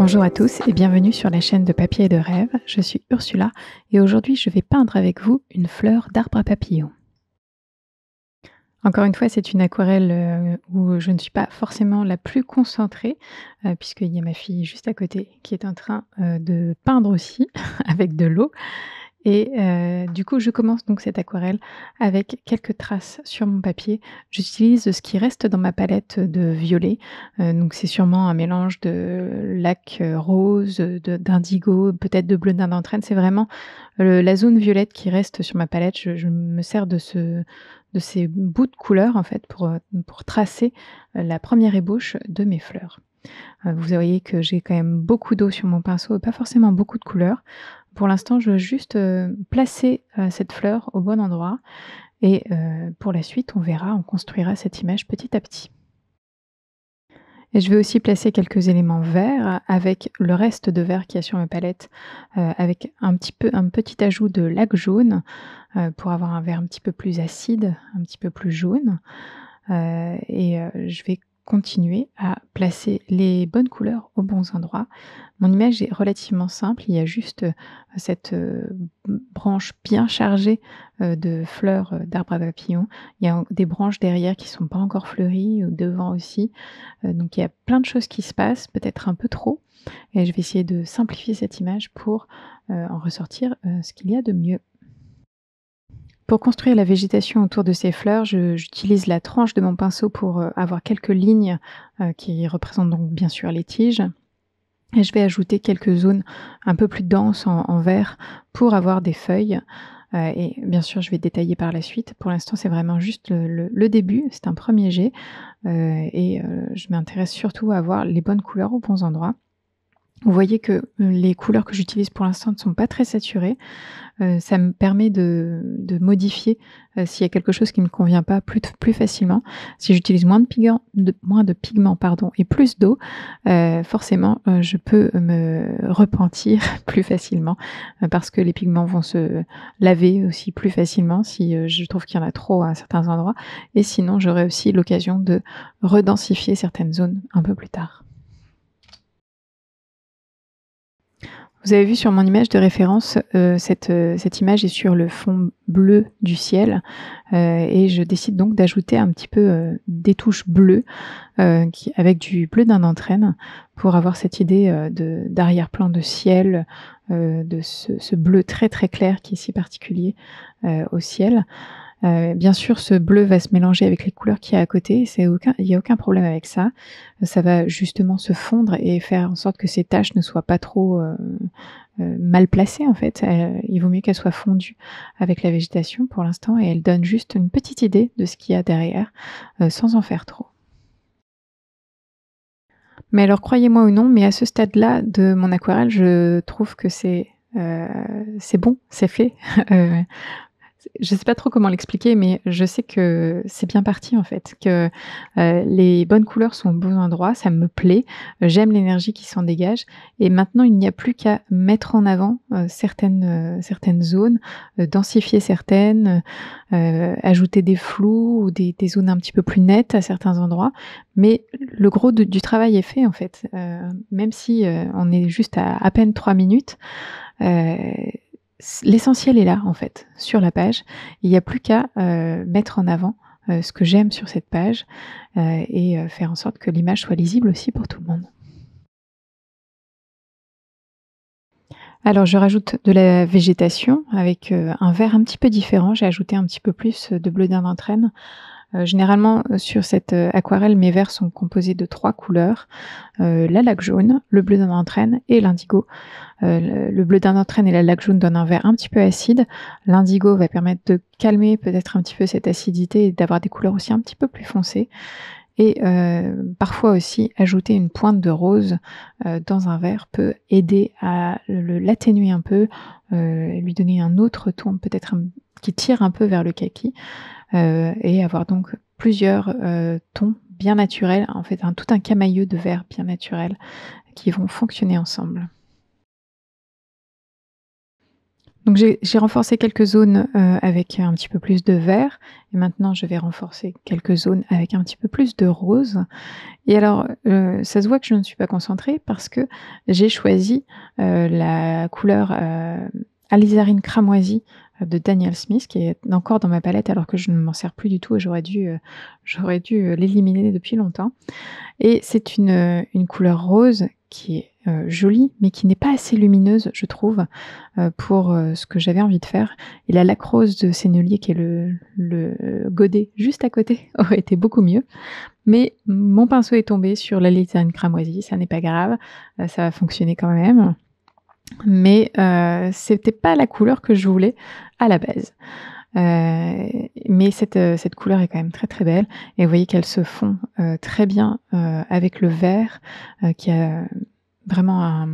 Bonjour à tous et bienvenue sur la chaîne de Papier et de Rêve. Je suis Ursula et aujourd'hui je vais peindre avec vous une fleur d'arbre à papillons. Encore une fois, c'est une aquarelle où je ne suis pas forcément la plus concentrée puisqu'il y a ma fille juste à côté qui est en train de peindre aussi avec de l'eau. Et du coup, je commence donc cette aquarelle avec quelques traces sur mon papier. J'utilise ce qui reste dans ma palette de violet, donc c'est sûrement un mélange de lac, rose, d'indigo, peut-être de bleu d'Inde en traîne. C'est vraiment, la zone violette qui reste sur ma palette. Je me sers de ces bouts de couleur en fait pour tracer, la première ébauche de mes fleurs. Vous voyez que j'ai quand même beaucoup d'eau sur mon pinceau et pas forcément beaucoup de couleurs. Pour l'instant, je veux juste, placer, cette fleur au bon endroit et pour la suite, on verra, on construira cette image petit à petit. Et je vais aussi placer quelques éléments verts avec le reste de vert qu'il y a sur ma palette, avec un petit ajout de lac jaune, pour avoir un vert un petit peu plus acide, un petit peu plus jaune. Je vais continuer à placer les bonnes couleurs aux bons endroits. Mon image est relativement simple, il y a juste, cette, branche bien chargée, de fleurs, d'arbres à papillons. Il y a des branches derrière qui sont pas encore fleuries ou devant aussi. Donc il y a plein de choses qui se passent, peut-être un peu trop et je vais essayer de simplifier cette image pour, en ressortir, ce qu'il y a de mieux. Pour construire la végétation autour de ces fleurs, j'utilise la tranche de mon pinceau pour, avoir quelques lignes, qui représentent donc bien sûr les tiges et je vais ajouter quelques zones un peu plus denses en vert pour avoir des feuilles, et bien sûr je vais détailler par la suite. Pour l'instant, c'est vraiment juste le début, c'est un premier jet, je m'intéresse surtout à avoir les bonnes couleurs aux bons endroits. Vous voyez que les couleurs que j'utilise pour l'instant ne sont pas très saturées. Ça me permet de modifier, s'il y a quelque chose qui me convient pas plus facilement. Si j'utilise moins de pigments pardon et plus d'eau, forcément, je peux me repentir plus facilement, parce que les pigments vont se laver aussi plus facilement si, je trouve qu'il y en a trop à certains endroits et sinon j'aurai aussi l'occasion de redensifier certaines zones un peu plus tard. Vous avez vu sur mon image de référence, cette image est sur le fond bleu du ciel, et je décide donc d'ajouter un petit peu, des touches bleues, avec du bleu d'Inde en traîne pour avoir cette idée, d'arrière-plan de ciel, de ce bleu très, très clair qui est si particulier, au ciel. Bien sûr, ce bleu va se mélanger avec les couleurs qu'il y a à côté, il y a aucun problème avec ça. Ça va justement se fondre et faire en sorte que ces taches ne soient pas trop, mal placées en fait. Il vaut mieux qu'elles soient fondues avec la végétation pour l'instant et elles donnent juste une petite idée de ce qu'il y a derrière, sans en faire trop. Mais alors croyez-moi ou non, mais à ce stade-là de mon aquarelle, je trouve que c'est bon, c'est fait. Heu Je sais pas trop comment l'expliquer, mais je sais que c'est bien parti en fait, que, les bonnes couleurs sont au bon endroit, ça me plaît, j'aime l'énergie qui s'en dégage et maintenant il n'y a plus qu'à mettre en avant, certaines zones, densifier certaines, ajouter des flous ou des zones un petit peu plus nettes à certains endroits. Mais le gros du travail est fait en fait, même si, on est juste à peine 3 minutes, heu l'essentiel est là, en fait, sur la page. Il n'y a plus qu'à, mettre en avant, ce que j'aime sur cette page, faire en sorte que l'image soit lisible aussi pour tout le monde. Alors je rajoute de la végétation avec, un vert un petit peu différent. J'ai ajouté un petit peu plus, de bleu d'Inde en traîne. Généralement, sur cette, aquarelle, mes verts sont composés de 3 couleurs, la laque jaune, le bleu d'Inde en traîne et l'indigo. Le bleu d'Inde en traîne et la laque jaune donnent un vert un petit peu acide. L'indigo va permettre de calmer peut-être un petit peu cette acidité et d'avoir des couleurs aussi un petit peu plus foncées et parfois aussi ajouter une pointe de rose, dans un verre peut aider à l'atténuer un peu, lui donner un autre ton peut-être qui tire un peu vers le kaki, et avoir donc plusieurs, tons bien naturels, en fait tout un camailleux de verts bien naturels qui vont fonctionner ensemble. Donc j'ai renforcé quelques zones, avec un petit peu plus de vert et maintenant je vais renforcer quelques zones avec un petit peu plus de rose et alors, ça se voit que je ne suis pas concentrée parce que j'ai choisi, la couleur, alizarin cramoisi, de Daniel Smith qui est encore dans ma palette alors que je ne m'en sers plus du tout et j'aurais dû l'éliminer depuis longtemps. Et c'est une couleur rose qui est, jolie, mais qui n'est pas assez lumineuse, je trouve, pour, ce que j'avais envie de faire. Et la laque rose de Sennelier, qui est le godet juste à côté, aurait été beaucoup mieux. Mais mon pinceau est tombé sur l'alizarin cramoisi, ça n'est pas grave, ça va fonctionner quand même. Mais, c'était pas la couleur que je voulais à la base. Mais cette couleur est quand même très, très belle et vous voyez qu'elle se fond, très bien, avec le vert, qui a vraiment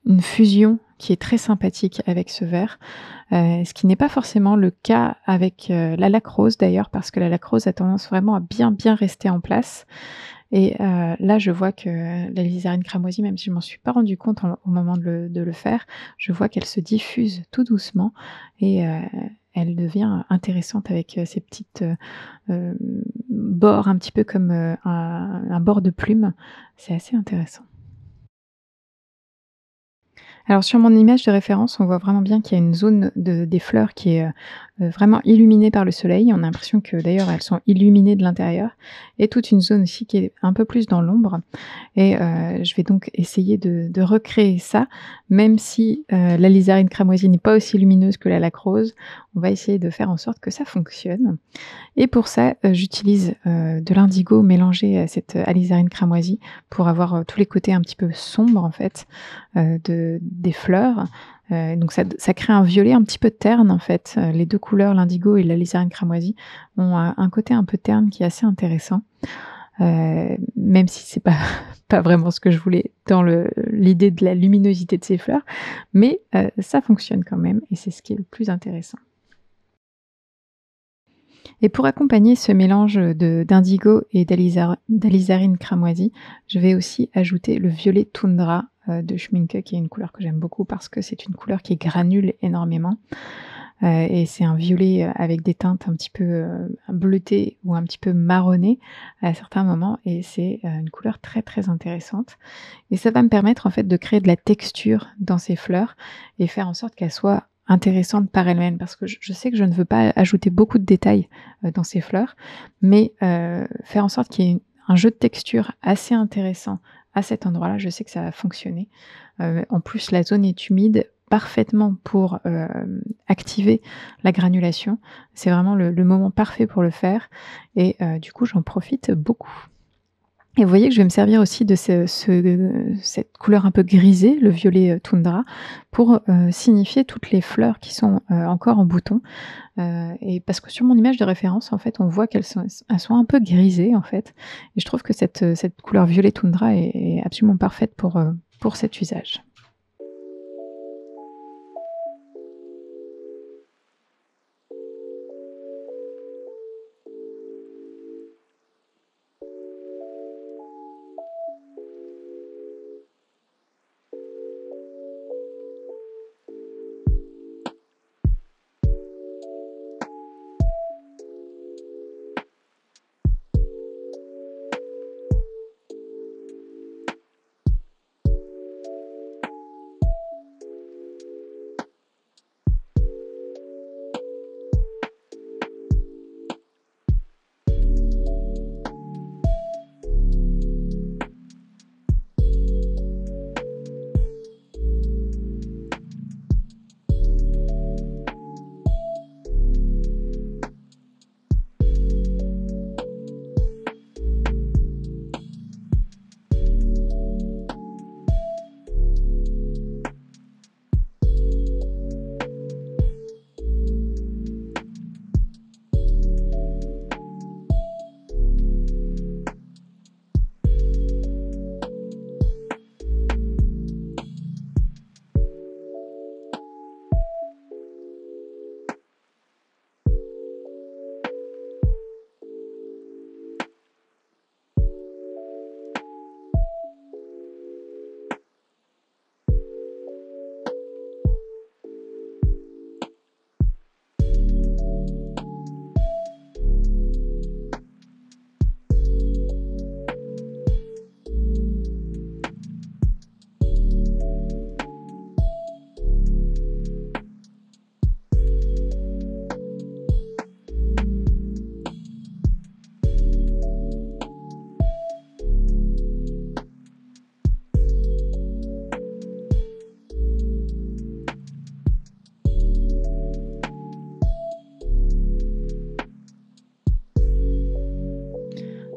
une fusion qui est très sympathique avec ce vert, ce qui n'est pas forcément le cas avec, la laque rose d'ailleurs parce que la laque rose a tendance vraiment à bien, bien rester en place et là je vois que l'alizarine cramoisie, même si je m'en suis pas rendu compte au moment de le faire, je vois qu'elle se diffuse tout doucement et elle devient intéressante avec, ces petites, bords un petit peu comme, un bord de plume. C'est assez intéressant. Alors sur mon image de référence, on voit vraiment bien qu'il y a une zone des fleurs qui est, vraiment illuminée par le soleil. On a l'impression que d'ailleurs elles sont illuminées de l'intérieur et toute une zone aussi qui est un peu plus dans l'ombre et je vais donc essayer de recréer ça, même si, l'alizarine cramoisie n'est pas aussi lumineuse que la laque rose. On va essayer de faire en sorte que ça fonctionne. Et pour ça, j'utilise, de l'indigo mélangé à cette alizarine cramoisie pour avoir, tous les côtés un petit peu sombres en fait, des fleurs. Donc ça crée un violet un petit peu terne en fait. Les 2 couleurs, l'indigo et l'alizarine cramoisie ont un côté un peu terne qui est assez intéressant, même si c'est pas pas vraiment ce que je voulais dans l'idée de la luminosité de ces fleurs, mais ça fonctionne quand même et c'est ce qui est le plus intéressant. Et pour accompagner ce mélange, d'indigo et d'alizarine cramoisie, je vais aussi ajouter le violet toundra, de Schmincke, qui est une couleur que j'aime beaucoup parce que c'est une couleur qui granule énormément, et c'est un violet, avec des teintes un petit peu, bleutées ou un petit peu marronnées à certains moments et c'est, une couleur très, très intéressante et ça va me permettre en fait de créer de la texture dans ces fleurs et faire en sorte qu'elles soient intéressantes par elles-mêmes. Parce que je sais que je ne veux pas ajouter beaucoup de détails, dans ces fleurs, mais faire en sorte qu'il y ait un jeu de texture assez intéressant à cet endroit-là, je sais que ça va fonctionner. En plus la zone est humide, parfaitement pour, activer la granulation. C'est vraiment le moment parfait pour le faire et du coup j'en profite beaucoup. Et vous voyez que je vais me servir aussi de cette couleur un peu grisée, le violet, toundra, pour, signifier toutes les fleurs qui sont, encore en bouton, et parce que sur mon image de référence, en fait, on voit elles sont un peu grisées, en fait et je trouve que cette couleur violet toundra est absolument parfaite pour cet usage.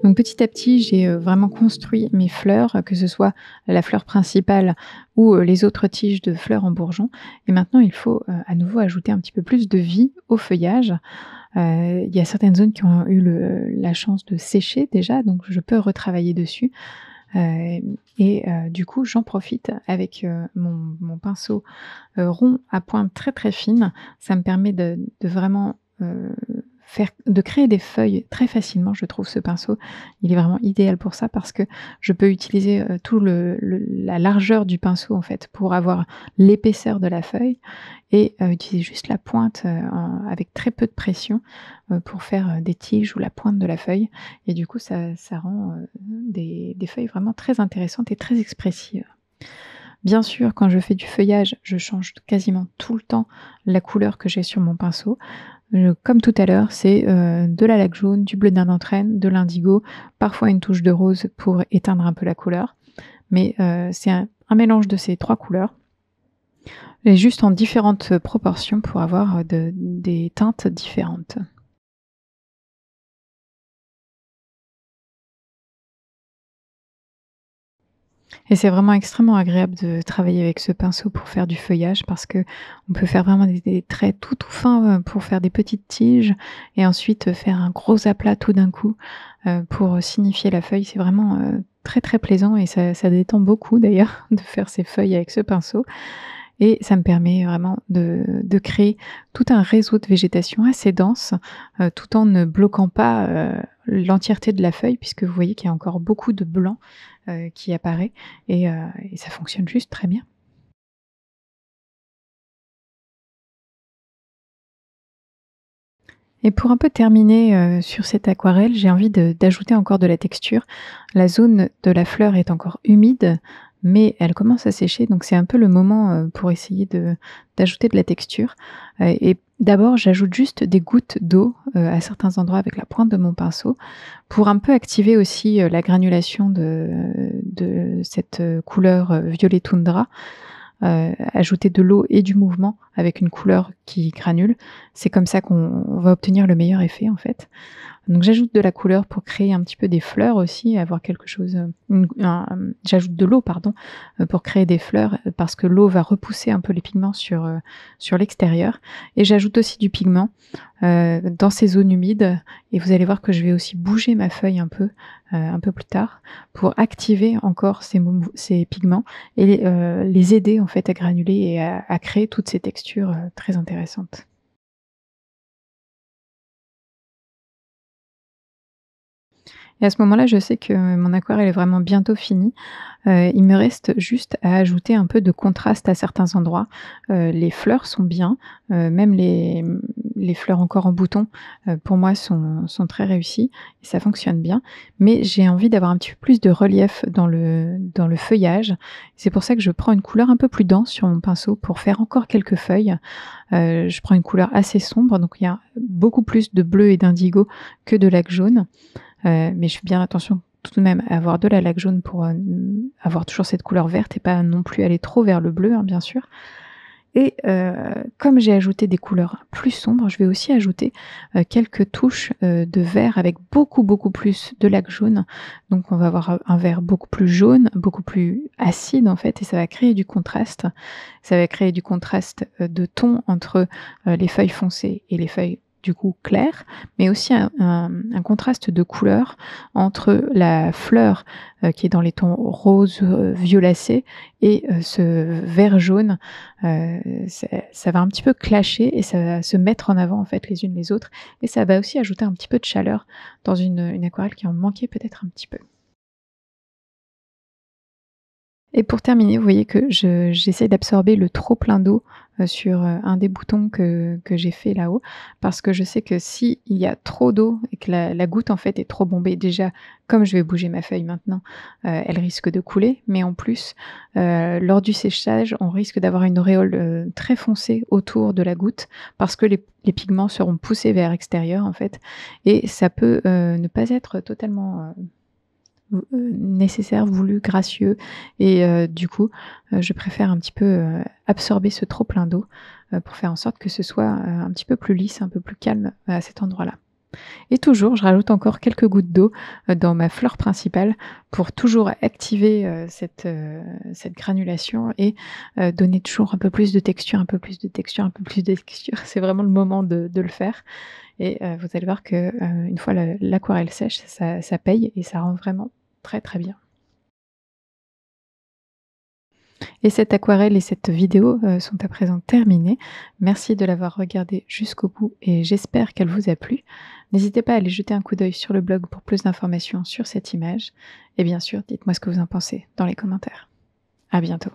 Donc petit à petit, j'ai, vraiment construit mes fleurs, que ce soit la fleur principale ou, les autres tiges de fleurs en bourgeon et maintenant il faut, à nouveau ajouter un petit peu plus de vie au feuillage. Il y a certaines zones qui ont eu la chance de sécher déjà, donc je peux retravailler dessus. Du coup, j'en profite avec, mon pinceau, rond à pointe très, très fine. Ça me permet de vraiment, de créer des feuilles très facilement, je trouve ce pinceau. Il est vraiment idéal pour ça parce que je peux utiliser, tout la largeur du pinceau en fait pour avoir l'épaisseur de la feuille et utiliser juste la pointe, avec très peu de pression, pour faire, des tiges ou la pointe de la feuille et du coup ça rend, des feuilles vraiment très intéressantes et très expressives. Bien sûr, quand je fais du feuillage, je change quasiment tout le temps la couleur que j'ai sur mon pinceau. Comme tout à l'heure, c'est, de la laque jaune, du bleu d'Indienne, de l'indigo, parfois une touche de rose pour éteindre un peu la couleur. Mais, c'est un mélange de ces 3 couleurs et juste en différentes proportions pour avoir, des teintes différentes. Et c'est vraiment extrêmement agréable de travailler avec ce pinceau pour faire du feuillage parce qu'on peut faire vraiment des traits tout fins, pour faire des petites tiges et ensuite, faire un gros aplat tout d'un coup, pour signifier la feuille. C'est vraiment, très, très plaisant et ça détend beaucoup d'ailleurs de faire ces feuilles avec ce pinceau et ça me permet vraiment de créer tout un réseau de végétation assez dense, tout en ne bloquant pas, l'entièreté de la feuille puisque vous voyez qu'il y a encore beaucoup de blanc, qui apparaît et ça fonctionne juste très bien. Et pour un peu terminer, sur cette aquarelle, j'ai envie d'ajouter encore de la texture. La zone de la fleur est encore humide, mais elle commence à sécher, donc c'est un peu le moment, pour essayer d'ajouter de la texture. Et d'abord, j'ajoute juste des gouttes d'eau, à certains endroits avec la pointe de mon pinceau, pour un peu activer aussi, la granulation de cette, couleur, violet toundra. Ajouter de l'eau et du mouvement avec une couleur qui granule. C'est comme ça qu'on va obtenir le meilleur effet en fait. Donc j'ajoute de la couleur pour créer un petit peu des fleurs aussi, avoir quelque chose, j'ajoute de l'eau pardon, pour créer des fleurs, parce que l'eau va repousser un peu les pigments sur l'extérieur et j'ajoute aussi du pigment, dans ces zones humides et vous allez voir que je vais aussi bouger ma feuille un peu plus tard pour activer encore ces pigments et les aider en fait à granuler et à créer toutes ces textures, très intéressantes. Et à ce moment-là, je sais que mon aquarelle est vraiment bientôt finie. Il me reste juste à ajouter un peu de contraste à certains endroits. Les fleurs sont bien, même les fleurs encore en bouton, pour moi sont très réussies et ça fonctionne bien. Mais j'ai envie d'avoir un petit peu plus de relief dans le feuillage. C'est pour ça que je prends une couleur un peu plus dense sur mon pinceau pour faire encore quelques feuilles. Je prends une couleur assez sombre, donc il y a beaucoup plus de bleu et d'indigo que de laque jaune. Mais je fais bien attention tout de même à avoir de la laque jaune pour, avoir toujours cette couleur verte et pas non plus aller trop vers le bleu, hein, bien sûr et comme j'ai ajouté des couleurs plus sombres, je vais aussi ajouter, quelques touches, de vert avec beaucoup, beaucoup plus de laque jaune. Donc on va avoir, un vert beaucoup plus jaune, beaucoup plus acide en fait et ça va créer du contraste. Ça va créer du contraste, de ton entre, les feuilles foncées et les feuilles du coup claires, mais aussi un contraste de couleurs entre la fleur, qui est dans les tons roses, violacés et ce vert jaune. Ça va un petit peu clasher et ça va se mettre en avant en fait les unes les autres et ça va aussi ajouter un petit peu de chaleur dans une aquarelle qui en manquait peut-être un petit peu. Et pour terminer, vous voyez que j'essaie d'absorber le trop plein d'eau, sur, un des boutons que j'ai fait là-haut. Parce que je sais que s'il y a trop d'eau et que la goutte en fait est trop bombée, déjà comme je vais bouger ma feuille maintenant, elle risque de couler. Mais en plus, lors du séchage, on risque d'avoir une auréole, très foncée autour de la goutte parce que les pigments seront poussés vers l'extérieur en fait et ça peut, ne pas être totalement, nécessaire, voulu, gracieux et du coup, je préfère un petit peu, absorber ce trop plein d'eau, pour faire en sorte que ce soit, un petit peu plus lisse, un peu plus calme à cet endroit-là. Et toujours, je rajoute encore quelques gouttes d'eau, dans ma fleur principale pour toujours activer, cette granulation et donner toujours un peu plus de texture, un peu plus de texture, un peu plus de texture. C'est vraiment le moment de le faire et vous allez voir que, une fois l'aquarelle sèche, ça paye et ça rend vraiment très, très bien. Et cette aquarelle et cette vidéo, sont à présent terminées. Merci de l'avoir regardée jusqu'au bout et j'espère qu'elle vous a plu. N'hésitez pas à aller jeter un coup d'œil sur le blog pour plus d'informations sur cette image et bien sûr, dites-moi ce que vous en pensez dans les commentaires. À bientôt.